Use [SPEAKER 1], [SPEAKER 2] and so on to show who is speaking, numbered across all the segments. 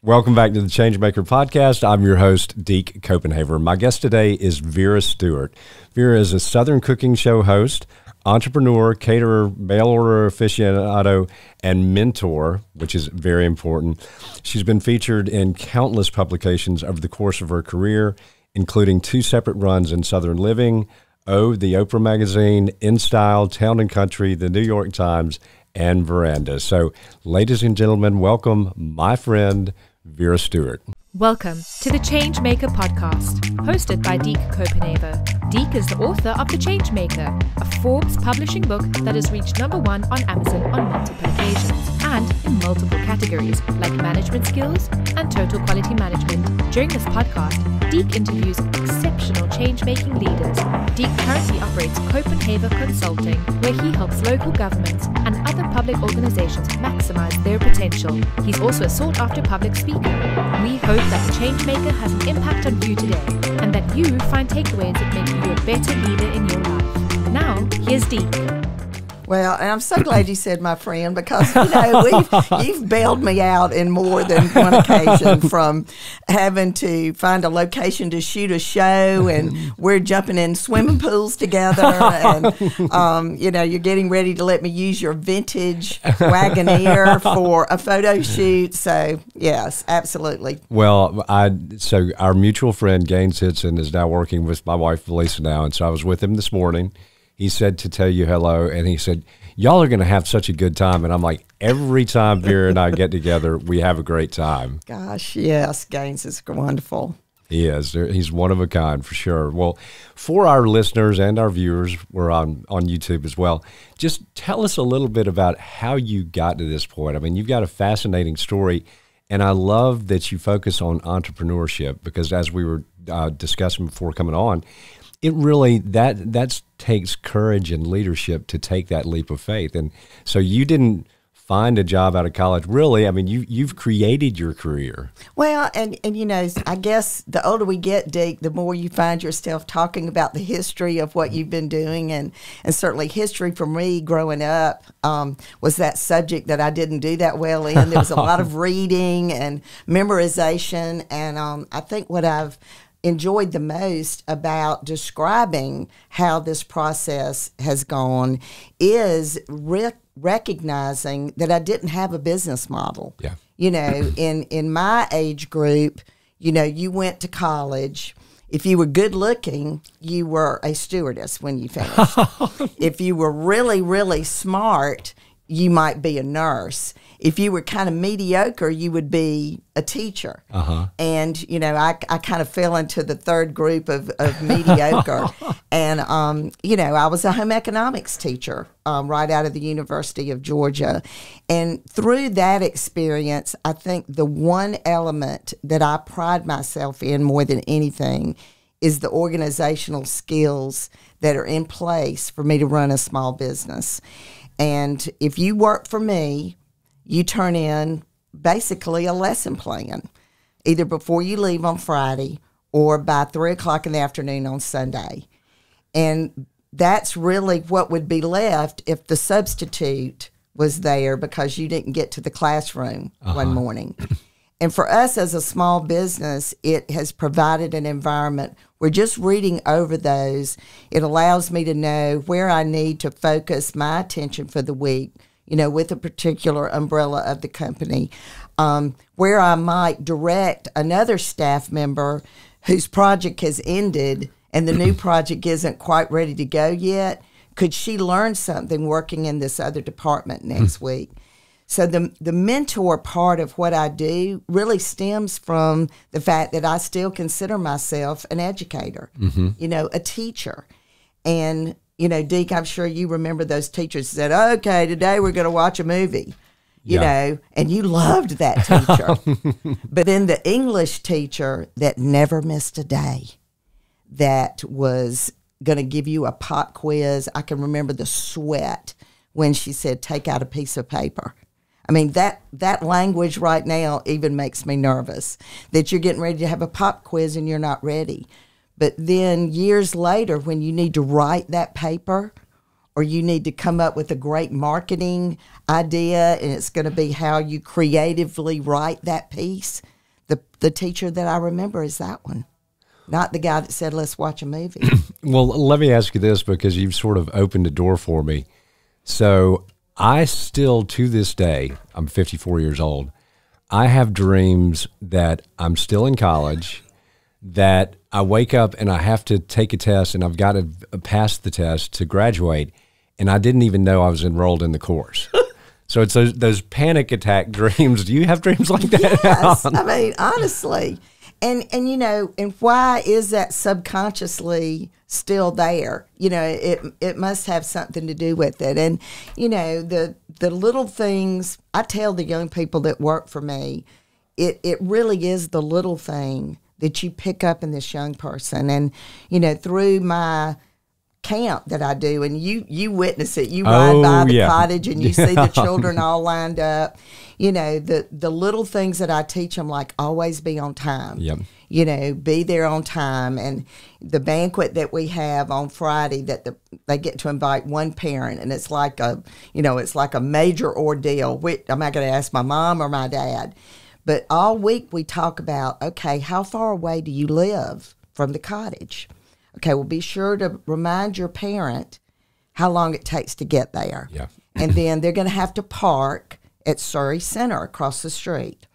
[SPEAKER 1] Welcome back to the Changemaker podcast. I'm your host, Deke Copenhaver. My guest today is Vera Stewart. Vera is a Southern cooking show host, entrepreneur, caterer, mail order aficionado, and mentor, which is very important. She's been featured in countless publications over the course of her career, including 2 separate runs in Southern Living, the Oprah Magazine, In Style, Town and Country, the New York Times, and Veranda. So, ladies and gentlemen, welcome my friend, Vera Stewart.
[SPEAKER 2] Welcome to the Changemaker podcast, hosted by Deke Copenhaver. Deke is the author of The Changemaker, a Forbes publishing book that has reached #1 on Amazon on multiple occasions and in multiple categories like management skills and total quality management. During this podcast, Deke interviews exceptional change-making leaders. Deke currently operates Copenhaver Consulting, where he helps local governments and other public organizations maximize their potential. He's also a sought-after public speaker. We hope that the Changemaker has an impact on you today and that you find takeaways that make you a better leader in your life. Now, here's Deke.
[SPEAKER 3] Well, and I'm so glad you said my friend, because, you've bailed me out in more than one occasion from having to find a location to shoot a show, and we're jumping in swimming pools together, and, you're getting ready to let me use your vintage Wagoneer for a photo shoot. So, yes, absolutely.
[SPEAKER 1] Well, so our mutual friend, Gaines Hitson, is now working with my wife, Felisa, now, and so I was with him this morning. He said to tell you hello, and he said, y'all are going to have such a good time. And I'm like, every time Vera and I get together, we have a great time.
[SPEAKER 3] Gosh, yes, Gaines is wonderful.
[SPEAKER 1] He is. He's one of a kind for sure. Well, for our listeners and our viewers, we're on YouTube as well. Just tell us a little bit about how you got to this point. I mean, you've got a fascinating story, and I love that you focus on entrepreneurship, because as we were discussing before coming on, it really, that takes courage and leadership to take that leap of faith. And so you didn't find a job out of college, really. I mean, you've created your career.
[SPEAKER 3] Well, and I guess the older we get, Deke, the more you find yourself talking about the history of what you've been doing. And certainly history for me growing up was that subject that I didn't do that well in. There was a lot of reading and memorization. And I think what I've enjoyed the most about describing how this process has gone is recognizing that I didn't have a business model.
[SPEAKER 1] Yeah.
[SPEAKER 3] In my age group, you went to college. If you were good looking, you were a stewardess when you finished. If you were really, really smart, you might be a nurse. If you were kind of mediocre, you would be a teacher. And, I kind of fell into the third group of mediocre. And, I was a home economics teacher right out of the University of Georgia. And through that experience, I think the one element that I pride myself in more than anything is the organizational skills that are in place for me to run a small business. And if you work for me, you turn in basically a lesson plan, either before you leave on Friday or by 3 o'clock in the afternoon on Sunday. And that's really what would be left if the substitute was there because you didn't get to the classroom one morning. And for us as a small business, it has provided an environment where just reading over those, it allows me to know where I need to focus my attention for the week, with a particular umbrella of the company, where I might direct another staff member whose project has ended and the new project isn't quite ready to go yet. Could she learn something working in this other department next week? So the mentor part of what I do really stems from the fact that I still consider myself an educator, a teacher. And, Deke, I'm sure you remember those teachers said, okay, today we're going to watch a movie, and you loved that teacher. But then the English teacher that never missed a day, that was going to give you a pop quiz. I can remember the sweat when she said, take out a piece of paper. I mean, that language right now even makes me nervous, that you're getting ready to have a pop quiz and you're not ready. But then years later, when you need to write that paper or you need to come up with a great marketing idea and it's going to be how you creatively write that piece, the teacher that I remember is that one, not the guy that said, let's watch a movie.
[SPEAKER 1] Well, let me ask you this, because you've sort of opened a door for me. So I still, to this day, I'm 54 years old, I have dreams that I'm still in college, that I wake up and I have to take a test and I've got to pass the test to graduate, and I didn't even know I was enrolled in the course. So it's those panic attack dreams. Do you have dreams like that?
[SPEAKER 3] Yes, I mean, honestly. And you know, and why is that subconsciously still there? You know, it must have something to do with it. And, you know, the little things, I tell the young people that work for me, it really is the little thing that you pick up in this young person. And, you know, through my camp that I do, and you witness it. You ride by the cottage and you see the children all lined up. You know, the little things that I teach them, like always be on time.
[SPEAKER 1] Yep.
[SPEAKER 3] You know, be there on time. And the banquet that we have on Friday, that they get to invite one parent, and it's like a major ordeal. Am I going to ask my mom or my dad? But all week we talk about, okay, how far away do you live from the cottage? Okay, well, be sure to remind your parent how long it takes to get there.
[SPEAKER 1] Yeah.
[SPEAKER 3] And then they're going to have to park at Surrey Center across the street.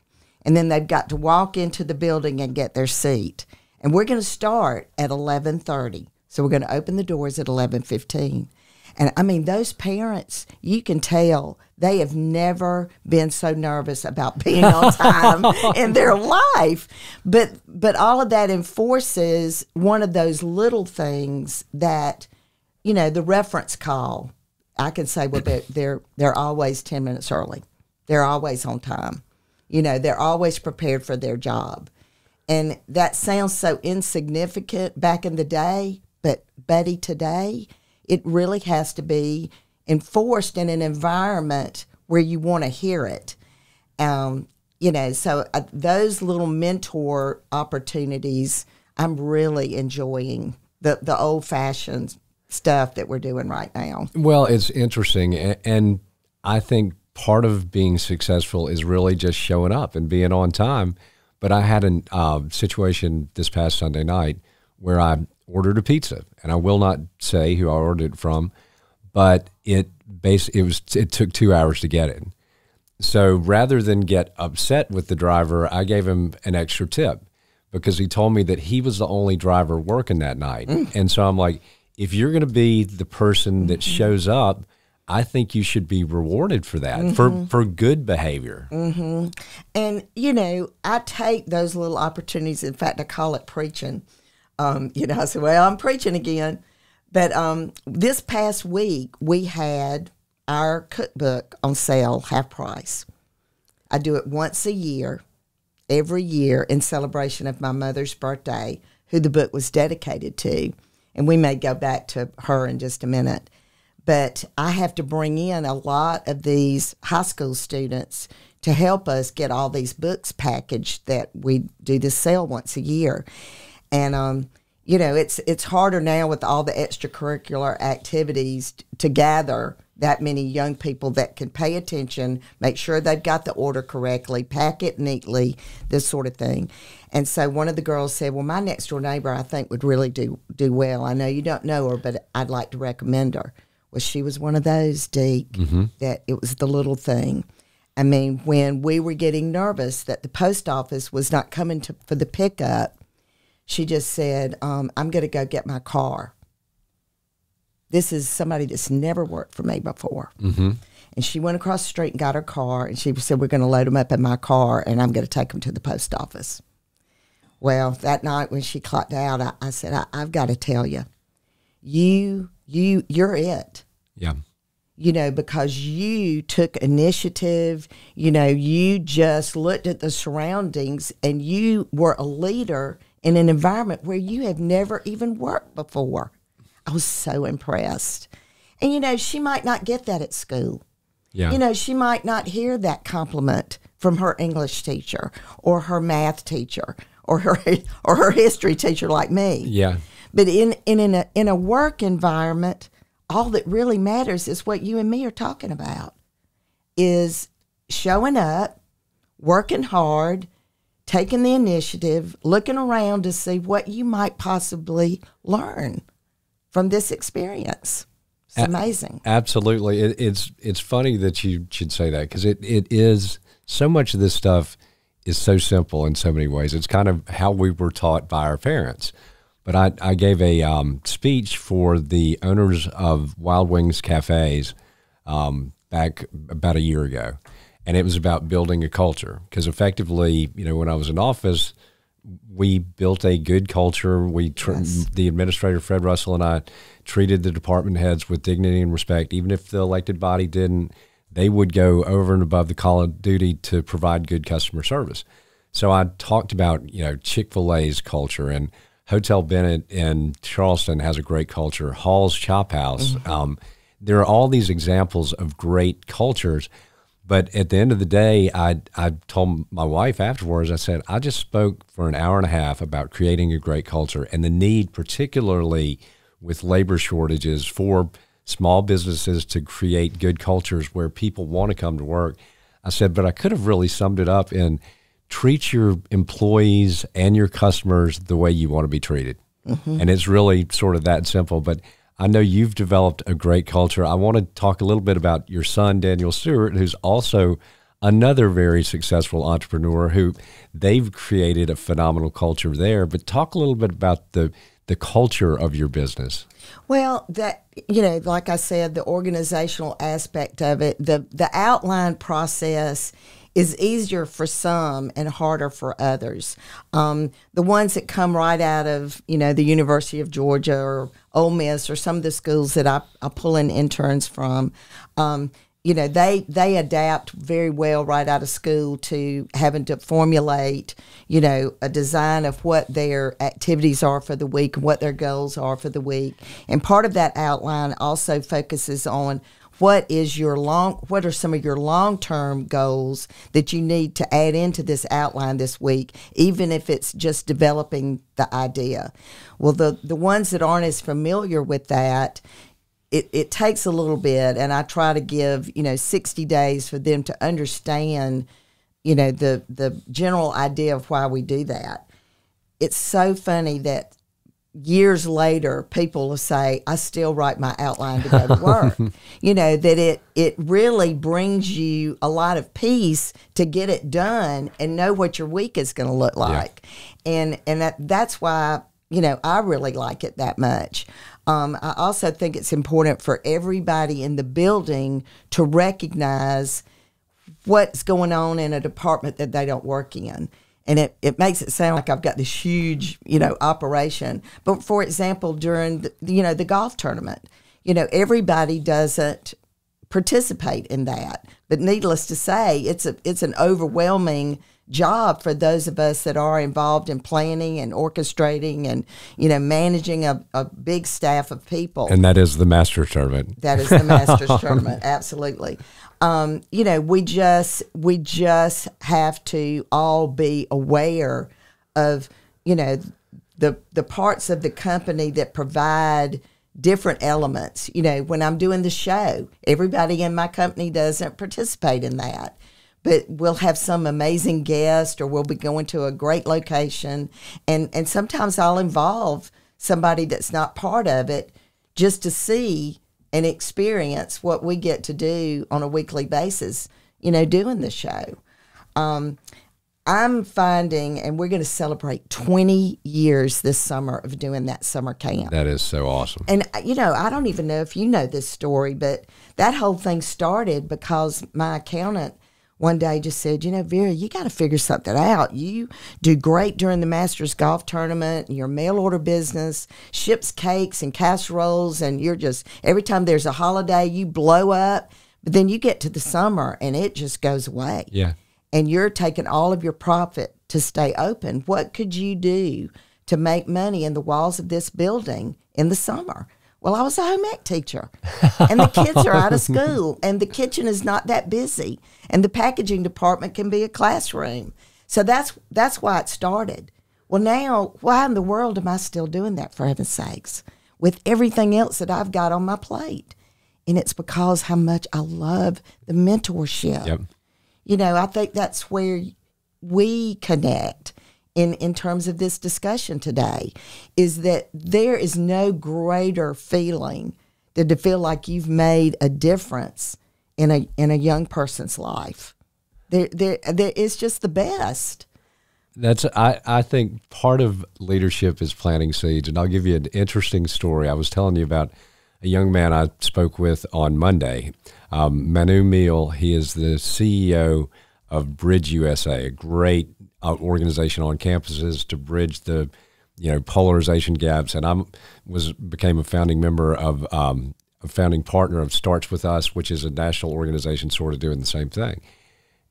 [SPEAKER 3] And then they've got to walk into the building and get their seat. And we're going to start at 11:30. So we're going to open the doors at 11:15. And, I mean, those parents, you can tell they have never been so nervous about being on time in their life. But all of that enforces one of those little things that, you know, the reference call. I can say, well, they're always 10 minutes early. They're always on time. You know, they're always prepared for their job. And that sounds so insignificant back in the day, but, Betty, today, it really has to be enforced in an environment where you want to hear it. You know, so those little mentor opportunities, I'm really enjoying the old-fashioned stuff that we're doing right now.
[SPEAKER 1] Well, it's interesting, and I think part of being successful is really just showing up and being on time. But I had a situation this past Sunday night where I ordered a pizza, and I will not say who I ordered it from, but it took 2 hours to get it. So rather than get upset with the driver, I gave him an extra tip because he told me that he was the only driver working that night. And so I'm like, if you're going to be the person that shows up, I think you should be rewarded for that, for good behavior.
[SPEAKER 3] And, you know, I take those little opportunities. In fact, I call it preaching. You know, I said, well, I'm preaching again. But this past week, we had our cookbook on sale, half price. I do it once a year, every year, in celebration of my mother's birthday, who the book was dedicated to. And we may go back to her in just a minute. But I have to bring in a lot of these high school students to help us get all these books packaged that we do this sale once a year. And, you know, it's harder now with all the extracurricular activities to gather that many young people that can pay attention, make sure they've got the order correctly, pack it neatly, this sort of thing. And so one of the girls said, well, my next door neighbor I think would really do well. I know you don't know her, but I'd like to recommend her. Well, she was one of those, Deke, that it was the little thing. I mean, when we were getting nervous that the post office was not coming for the pickup, she just said, I'm going to go get my car. This is somebody that's never worked for me before. And she went across the street and got her car, and she said, we're going to load them up in my car, and I'm going to take them to the post office. Well, that night when she clocked out, I said, I've got to tell you, you're it.
[SPEAKER 1] Yeah.
[SPEAKER 3] You know, because you took initiative, you know, you just looked at the surroundings, and you were a leader in an environment where you have never even worked before. I was so impressed. And, you know, she might not get that at school.
[SPEAKER 1] Yeah.
[SPEAKER 3] You know, she might not hear that compliment from her English teacher or her math teacher or her history teacher like me.
[SPEAKER 1] Yeah.
[SPEAKER 3] But in a work environment, all that really matters is what you and me are talking about, is showing up, working hard, taking the initiative, looking around to see what you might possibly learn from this experience. It's amazing.
[SPEAKER 1] Absolutely. It's funny that you should say that, because it is, so much of this stuff is so simple in so many ways. It's kind of how we were taught by our parents. But I gave a speech for the owners of Wild Wings Cafes back about a year ago. And it was about building a culture, because effectively, when I was in office, we built a good culture. The administrator, Fred Russell, and I treated the department heads with dignity and respect. Even if the elected body didn't, they would go over and above the call of duty to provide good customer service. So I talked about, Chick-fil-A's culture, and Hotel Bennett in Charleston has a great culture. Hall's Chop House. There are all these examples of great cultures. But at the end of the day, I told my wife afterwards, I said, I just spoke for an hour and a half about creating a great culture and the need, particularly with labor shortages, for small businesses to create good cultures where people want to come to work. I said, but I could have really summed it up in treat your employees and your customers the way you want to be treated. And it's really sort of that simple. But I know you've developed a great culture. I want to talk a little bit about your son, Daniel Stewart, who's also another very successful entrepreneur who they've created a phenomenal culture there. But talk a little bit about the culture of your business.
[SPEAKER 3] Well, that, like I said, the organizational aspect of it, the outline process is easier for some and harder for others. The ones that come right out of, the University of Georgia or Ole Miss or some of the schools that I pull in interns from, they adapt very well right out of school to having to formulate, a design of what their activities are for the week and what their goals are for the week. And part of that outline also focuses on what are some of your long-term goals that you need to add into this outline this week, even if it's just developing the idea. Well, the ones that aren't as familiar with that, it takes a little bit, and I try to give 60 days for them to understand the general idea of why we do that. It's so funny that years later, people will say, I still write my outline to go to work. That it really brings you a lot of peace to get it done and know what your week is going to look like. Yeah. And that's why, I really like it that much. I also think it's important for everybody in the building to recognize what's going on in a department that they don't work in. And it makes it sound like I've got this huge, operation. But for example, during the golf tournament, everybody doesn't participate in that. But needless to say, it's an overwhelming job for those of us that are involved in planning and orchestrating and, managing a big staff of people.
[SPEAKER 1] And that is the Masters Tournament.
[SPEAKER 3] That is the Masters Tournament, absolutely. We just have to all be aware of, the parts of the company that provide different elements. When I'm doing the show, everybody in my company doesn't participate in that. But we'll have some amazing guest, or we'll be going to a great location. And sometimes I'll involve somebody that's not part of it just to see and experience what we get to do on a weekly basis, doing the show. I'm finding, and we're going to celebrate 20 years this summer of doing that summer camp.
[SPEAKER 1] That is so awesome.
[SPEAKER 3] And, I don't even know if you know this story, but that whole thing started because my accountant one day just said, Vera, you got to figure something out. You do great during the Masters Golf Tournament, and your mail order business ships cakes and casseroles, and you're just, every time there's a holiday, you blow up. But then you get to the summer, and it just goes away.
[SPEAKER 1] Yeah.
[SPEAKER 3] And you're taking all of your profit to stay open. What could you do to make money in the walls of this building in the summer? Well, I was a home ec teacher, and the kids are out of school, and the kitchen is not that busy, and the packaging department can be a classroom. So that's why it started. Well, now, why in the world am I still doing that, for heaven's sakes, with everything else that I've got on my plate? And it's because how much I love the mentorship.
[SPEAKER 1] Yep.
[SPEAKER 3] I think that's where we connect in terms of this discussion today is that there is no greater feeling than to feel like you've made a difference in a young person's life. It's just the best.
[SPEAKER 1] I think part of leadership is planting seeds, and I'll give you an interesting story. I was telling you about a young man I spoke with on Monday, Manu Meal. He is the CEO of Bridge USA, a great organization on campuses to bridge the polarization gaps. And became a founding member of a founding partner of Starts With Us, which is a national organization sort of doing the same thing.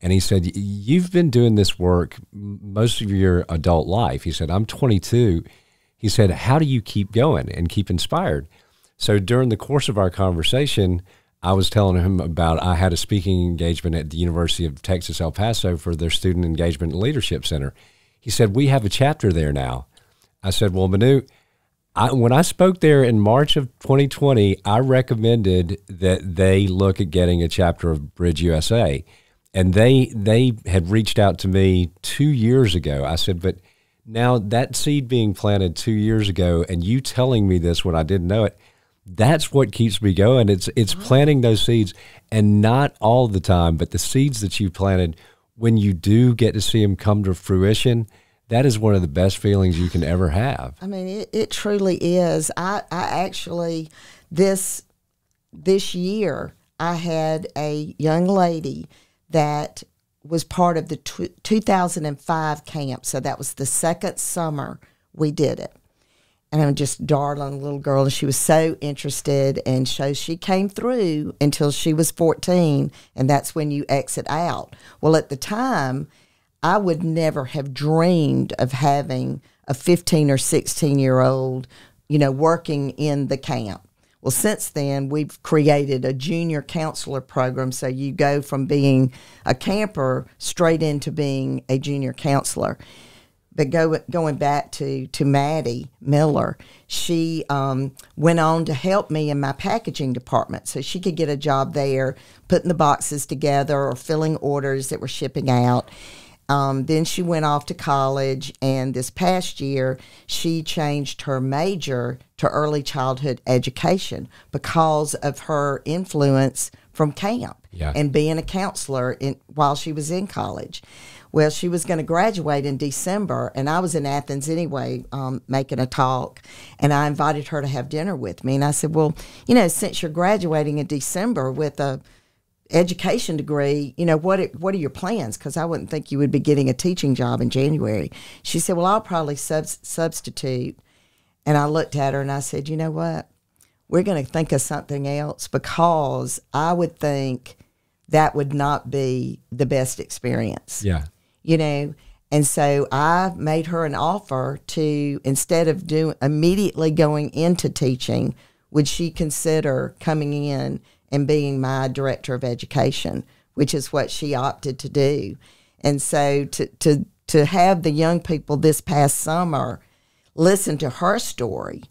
[SPEAKER 1] And he said, you've been doing this work most of your adult life. He said, I'm 22. He said, how do you keep going and keep inspired? So during the course of our conversation, I was telling him about I had a speaking engagement at the University of Texas, El Paso for their Student Engagement and Leadership Center. He said, we have a chapter there now. I said, well, Manu, when I spoke there in March of 2020, I recommended that they look at getting a chapter of Bridge USA. And they had reached out to me 2 years ago. I said, but now that seed being planted 2 years ago and you telling me this when I didn't know it, that's what keeps me going. It's planting those seeds, and not all the time, but the seeds that you planted, when you do get to see them come to fruition, that is one of the best feelings you can ever have.
[SPEAKER 3] I mean, it truly is. I actually, this year, I had a young lady that was part of the 2005 camp. So that was the second summer we did it. And I'm just darling little girl, and she was so interested, and so she came through until she was 14, and that's when you exit out. Well, at the time, I would never have dreamed of having a 15 or 16-year-old, working in the camp. Well, since then, we've created a junior counselor program, so you go from being a camper straight into being a junior counselor. But going back to Maddie Miller, she went on to help me in my packaging department, so she could get a job there, putting the boxes together or filling orders that were shipping out. Then she went off to college, and this past year, she changed her major to early childhood education because of her influence from camp and being a counselor while she was in college. Well, she was going to graduate in December, and I was in Athens anyway, making a talk, and I invited her to have dinner with me. And I said, well, since you're graduating in December with a education degree, what are your plans? Because I wouldn't think you would be getting a teaching job in January. She said, well, I'll probably substitute. And I looked at her and I said, you know what? We're going to think of something else, because I would think that would not be the best experience.
[SPEAKER 1] Yeah.
[SPEAKER 3] And so I made her an offer to, instead of immediately going into teaching, would she consider coming in and being my director of education, which is what she opted to do. And so to have the young people this past summer listen to her story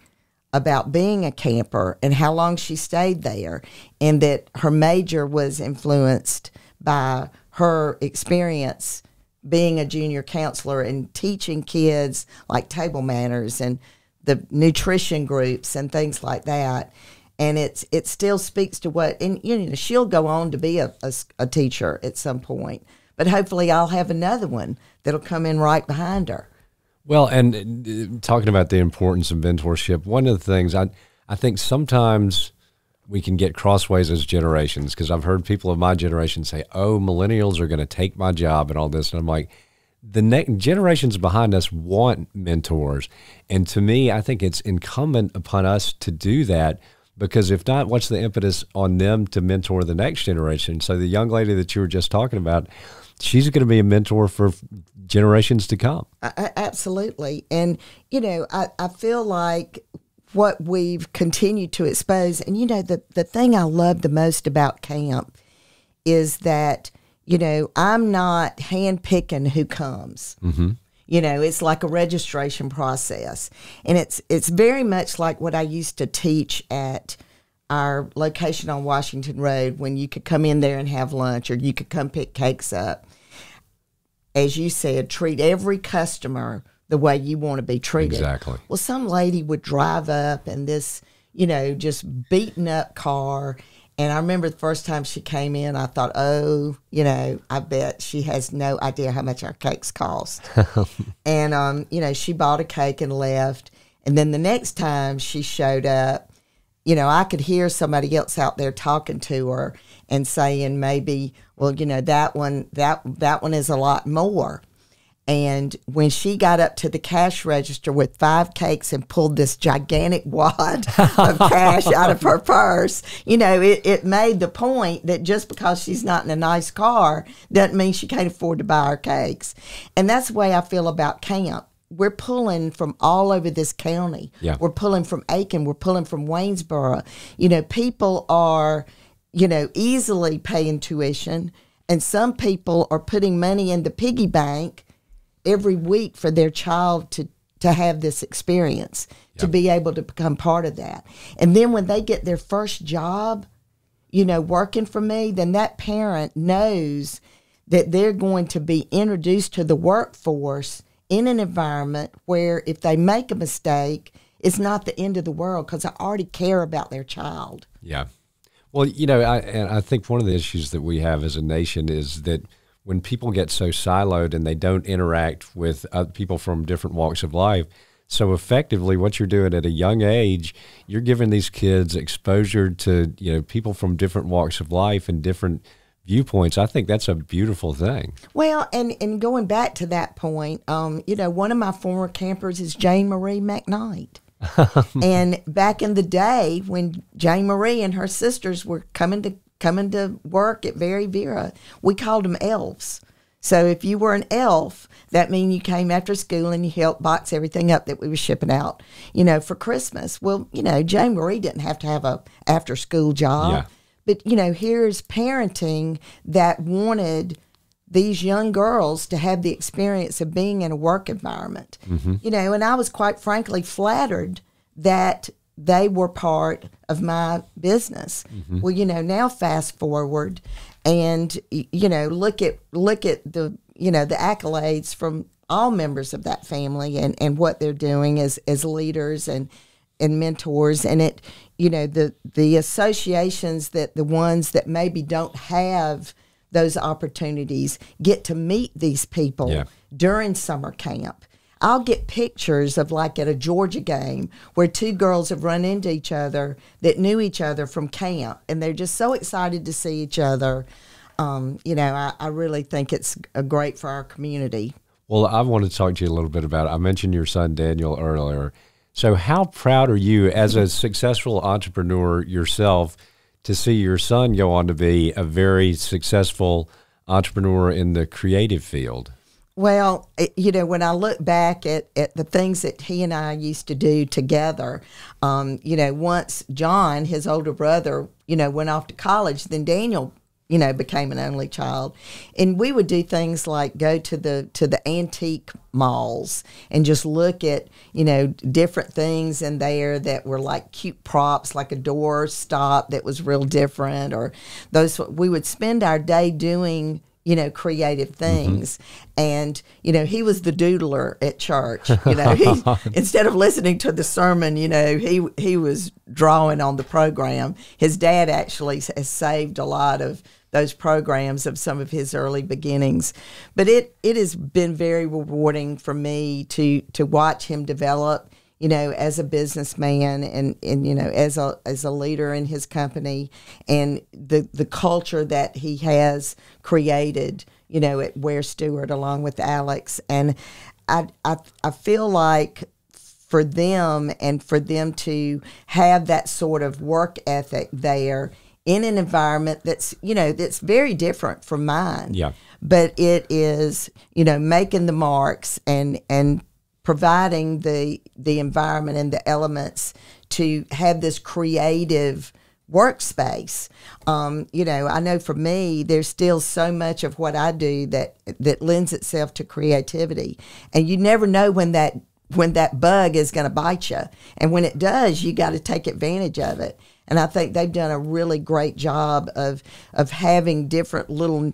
[SPEAKER 3] about being a camper and how long she stayed there, and that her major was influenced by her experience being a junior counselor and teaching kids like table manners and the nutrition groups and things like that. And it still speaks to what, and she'll go on to be a teacher at some point, but hopefully I'll have another one that'll come in right behind her.
[SPEAKER 1] Well, and talking about the importance of mentorship, one of the things I think sometimes we can get crossways as generations, because I've heard people of my generation say, oh, millennials are going to take my job and all this. And I'm like, the next generations behind us want mentors. And to me, I think it's incumbent upon us to do that, because if not, what's the impetus on them to mentor the next generation? So the young lady that you were just talking about, she's going to be a mentor for generations to come.
[SPEAKER 3] Absolutely. And, I feel like what we've continued to expose, and, the thing I love the most about camp is that, I'm not handpicking who comes. Mm-hmm. It's like a registration process. And it's very much like what I used to teach at our location on Washington Road, when you could come in there and have lunch, or you could come pick cakes up. as you said, treat every customer the way you want to be treated.
[SPEAKER 1] Exactly.
[SPEAKER 3] Well, some lady would drive up in this, just beaten up car. And I remember the first time she came in, I thought, I bet she has no idea how much our cakes cost. And, she bought a cake and left. And then the next time she showed up, I could hear somebody else out there talking to her and saying maybe, well, that one is a lot more. And when she got up to the cash register with 5 cakes and pulled this gigantic wad of cash out of her purse, it made the point that just because she's not in a nice car doesn't mean she can't afford to buy her cakes. And that's the way I feel about camp. We're pulling from all over this county.
[SPEAKER 1] Yeah.
[SPEAKER 3] We're pulling from Aiken. We're pulling from Waynesboro. People are, easily paying tuition, and some people are putting money in the piggy bank every week for their child to have this experience, to be able to become part of that. And then when they get their first job, working for me, then that parent knows that they're going to be introduced to the workforce in an environment where if they make a mistake, it's not the end of the world because I already care about their child.
[SPEAKER 1] Yeah. Well, I think one of the issues that we have as a nation is that when people get so siloed and they don't interact with other people from different walks of life, so effectively what you're doing at a young age, you're giving these kids exposure to, people from different walks of life and different viewpoints. I think that's a beautiful thing.
[SPEAKER 3] Well, and going back to that point, one of my former campers is Jane Marie McKnight. And back in the day when Jane Marie and her sisters were coming to work at Vera, we called them elves. So if you were an elf, that means you came after school and you helped box everything up that we were shipping out, for Christmas. Well, Jane Marie didn't have to have a after-school job.
[SPEAKER 1] Yeah.
[SPEAKER 3] But, here's parenting that wanted these young girls to have the experience of being in a work environment. Mm-hmm. And I was quite frankly flattered that they were part of my business. Mm-hmm. Well, now fast forward and, look at the, the accolades from all members of that family and what they're doing as leaders and mentors. And it, the associations that the ones that maybe don't have those opportunities get to meet these people during summer camp. I'll get pictures of like at a Georgia game where 2 girls have run into each other that knew each other from camp, and they're just so excited to see each other. I really think it's great for our community.
[SPEAKER 1] Well, I want to talk to you a little bit about it. I mentioned your son Daniel earlier. So how proud are you as a successful entrepreneur yourself to see your son go on to be a very successful entrepreneur in the creative field?
[SPEAKER 3] Well, when I look back at the things that he and I used to do together, once John, his older brother, went off to college, then Daniel, became an only child. And we would do things like go to the antique malls and just look at, different things in there that were like cute props, like a door stop that was real different, or those. We would spend our day doing creative things. Mm-hmm. And, he was the doodler at church. Instead of listening to the sermon, he was drawing on the program. His dad actually has saved a lot of those programs of some of his early beginnings. But it has been very rewarding for me to watch him develop, as a businessman and as a leader in his company, and the culture that he has created, at Vera Stewart along with Alex. And I feel like for them and for them to have that sort of work ethic there in an environment that's very different from mine.
[SPEAKER 1] Yeah.
[SPEAKER 3] But it is, making the marks and providing the environment and the elements to have this creative workspace. I know for me, there's still so much of what I do that lends itself to creativity. And you never know when that bug is going to bite you. And when it does, you got to take advantage of it. And I think they've done a really great job of having different little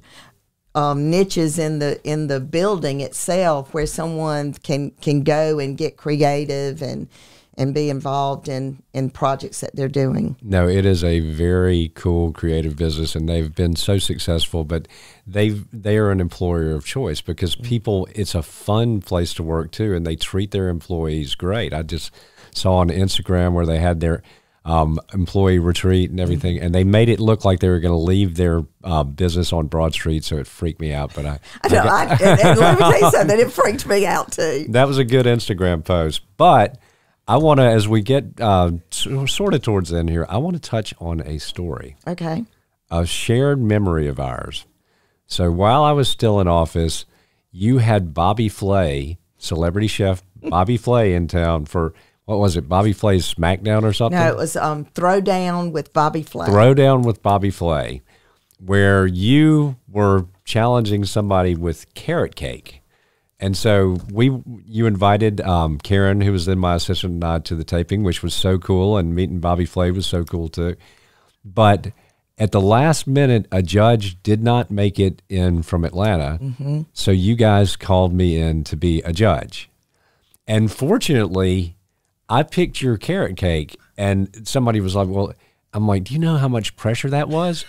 [SPEAKER 3] niches in the building itself where someone can go and get creative and be involved in projects that they're doing.
[SPEAKER 1] No, it is a very cool creative business, and they've been so successful, but they are an employer of choice because people, it's a fun place to work too, and they treat their employees great. I just saw on Instagram where they had their employee retreat and everything, and they made it look like they were going to leave their business on Broad Street, so it freaked me out. But and
[SPEAKER 3] let me tell you something, it freaked me out too.
[SPEAKER 1] That was a good Instagram post, but I want to, as we get sort of towards the end here, I want to touch on a story.
[SPEAKER 3] Okay.
[SPEAKER 1] A shared memory of ours. So while I was still in office, you had Bobby Flay, celebrity chef Bobby Flay, in town for, what was it, Bobby Flay's Smackdown or something?
[SPEAKER 3] No, it was Throwdown with Bobby Flay.
[SPEAKER 1] Throwdown with Bobby Flay, where you were challenging somebody with carrot cake. And so you invited Karen, who was then my assistant, and I to the taping, which was so cool, and meeting Bobby Flay was so cool too. But at the last minute, a judge did not make it in from Atlanta, so you guys called me in to be a judge. And fortunately, I picked your carrot cake, and somebody was like, well, I'm like, do you know how much pressure that was?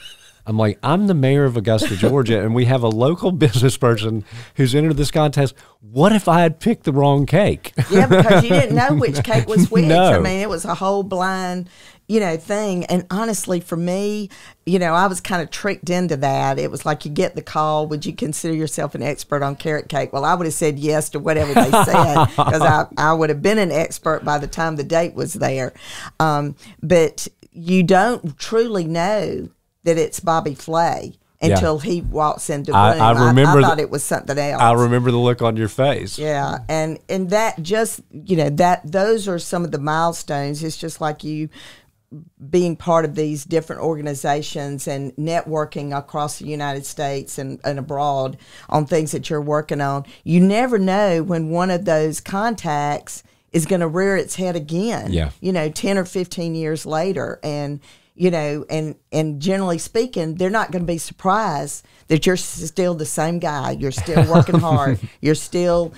[SPEAKER 1] I'm like, I'm the mayor of Augusta, Georgia, and we have a local business person who's entered this contest. What if I had picked the wrong cake?
[SPEAKER 3] Yeah, because you didn't know which cake was which.
[SPEAKER 1] No.
[SPEAKER 3] I mean, it was a whole blind, thing. And honestly, for me, I was kind of tricked into that. It was like you get the call, would you consider yourself an expert on carrot cake? Well, I would have said yes to whatever they said because I would have been an expert by the time the date was there. But you don't truly know that it's Bobby Flay until he walks into the room.
[SPEAKER 1] I remember
[SPEAKER 3] I thought it was something else.
[SPEAKER 1] I remember the look on your face.
[SPEAKER 3] Yeah, and that just, those are some of the milestones. It's just like you being part of these different organizations and networking across the United States and abroad on things that you're working on. You never know when one of those contacts is going to rear its head again, 10 or 15 years later. And and generally speaking, they're not going to be surprised that you're still the same guy. You're still working hard. You're still,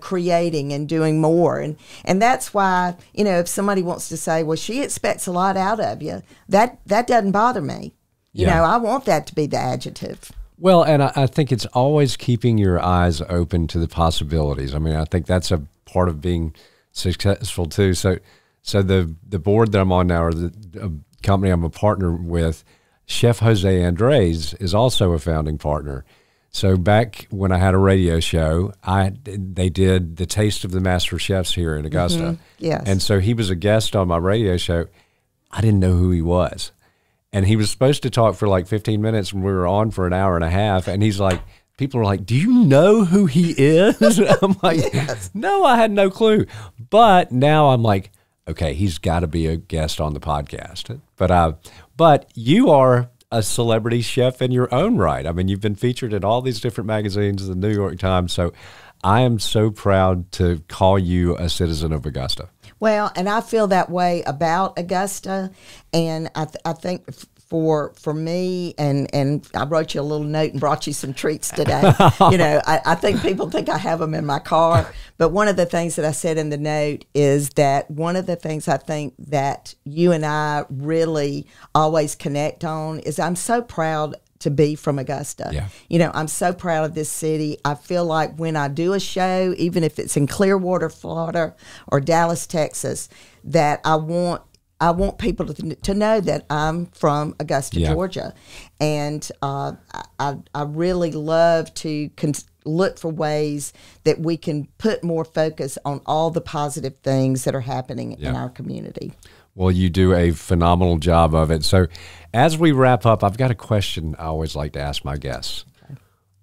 [SPEAKER 3] creating and doing more. And that's why, if somebody wants to say, well, she expects a lot out of you, that doesn't bother me. I want that to be the adjective.
[SPEAKER 1] Well, and I think it's always keeping your eyes open to the possibilities. I mean, I think that's a part of being successful too. So the board that I'm on now, or the company I'm a partner with, Chef Jose Andres is also a founding partner. So back when I had a radio show, they did the Taste of the Master Chefs here in Augusta.
[SPEAKER 3] Yes.
[SPEAKER 1] And so he was a guest on my radio show. I didn't know who he was. And he was supposed to talk for like 15 minutes, and we were on for an hour and a half. And he's like, people are like, do you know who he is? I'm like, no, I had no clue. But now I'm like, okay, he's got to be a guest on the podcast. But you are a celebrity chef in your own right. I mean, you've been featured in all these different magazines, the New York Times. So I am so proud to call you a citizen of Augusta.
[SPEAKER 3] Well, and I feel that way about Augusta. And I think for me, and I wrote you a little note and brought you some treats today. I think people think I have them in my car. But one of the things that I said in the note is that one of the things I think that you and I really always connect on is I'm so proud to be from Augusta. Yeah. I'm so proud of this city. I feel like when I do a show, even if it's in Clearwater, Florida, or Dallas, Texas, that I want people to know that I'm from Augusta, Georgia. And I really love to look for ways that we can put more focus on all the positive things that are happening in our community.
[SPEAKER 1] Well, you do a phenomenal job of it. So as we wrap up, I've got a question I always like to ask my guests. Okay.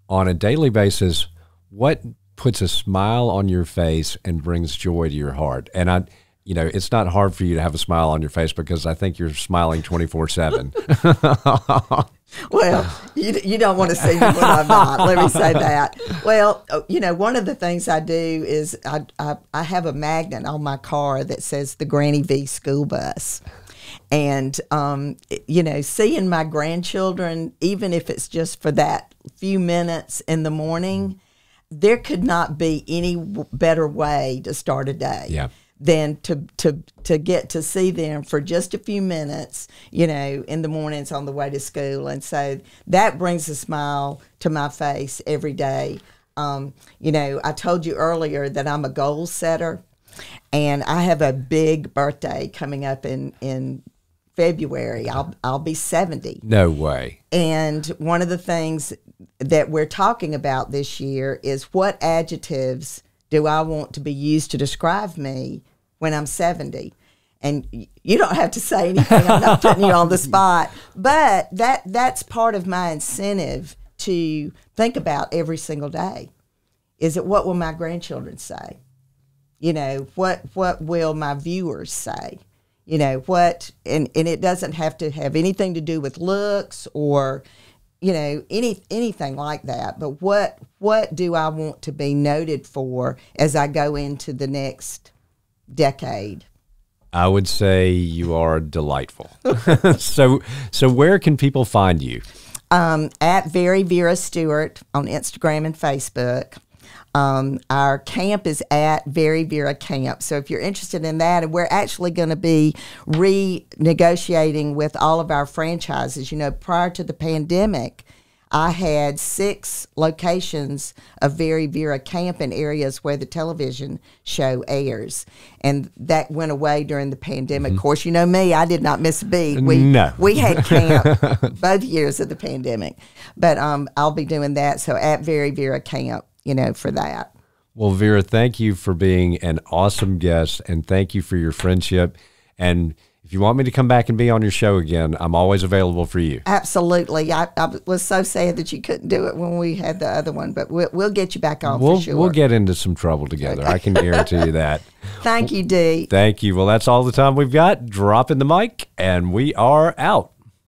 [SPEAKER 1] On a daily basis, what puts a smile on your face and brings joy to your heart? And it's not hard for you to have a smile on your face because I think you're smiling 24/7.
[SPEAKER 3] Well, you don't want to see me when I'm not. Let me say that. Well, one of the things I do is I have a magnet on my car that says the Granny V school bus. And, seeing my grandchildren, even if it's just for that few minutes in the morning, there could not be any better way to start a day than to get to see them for just a few minutes, in the mornings on the way to school. And so that brings a smile to my face every day. I told you earlier that I'm a goal setter, and I have a big birthday coming up in February. I'll be 70.
[SPEAKER 1] No way.
[SPEAKER 3] And one of the things that we're talking about this year is, what adjectives do I want to be used to describe me when I'm 70? And you don't have to say anything. I'm not putting you on the spot. But that's part of my incentive to think about every single day. Is it, what will my grandchildren say? What will my viewers say? And it doesn't have to have anything to do with looks or, anything like that. But what do I want to be noted for as I go into the next decade?
[SPEAKER 1] I would say you are delightful. So where can people find you?
[SPEAKER 3] At Vera Stewart on Instagram and Facebook. Our camp is at Vera Camp. So if you're interested in that, and we're actually going to be renegotiating with all of our franchises. Prior to the pandemic, I had 6 locations of Vera Camp in areas where the television show airs. And that went away during the pandemic. Of course, me, I did not miss a beat. We had camp both years of the pandemic. But I'll be doing that. So at Vera Camp, for that.
[SPEAKER 1] Well, Vera, thank you for being an awesome guest, and thank you for your friendship. And if you want me to come back and be on your show again, I'm always available for you.
[SPEAKER 3] Absolutely. I was so sad that you couldn't do it when we had the other one, but we'll get you back on for sure.
[SPEAKER 1] We'll get into some trouble together. I can guarantee you that.
[SPEAKER 3] Thank you, Dee.
[SPEAKER 1] Thank you. Well, that's all the time we've got. Dropping the mic, and we are out.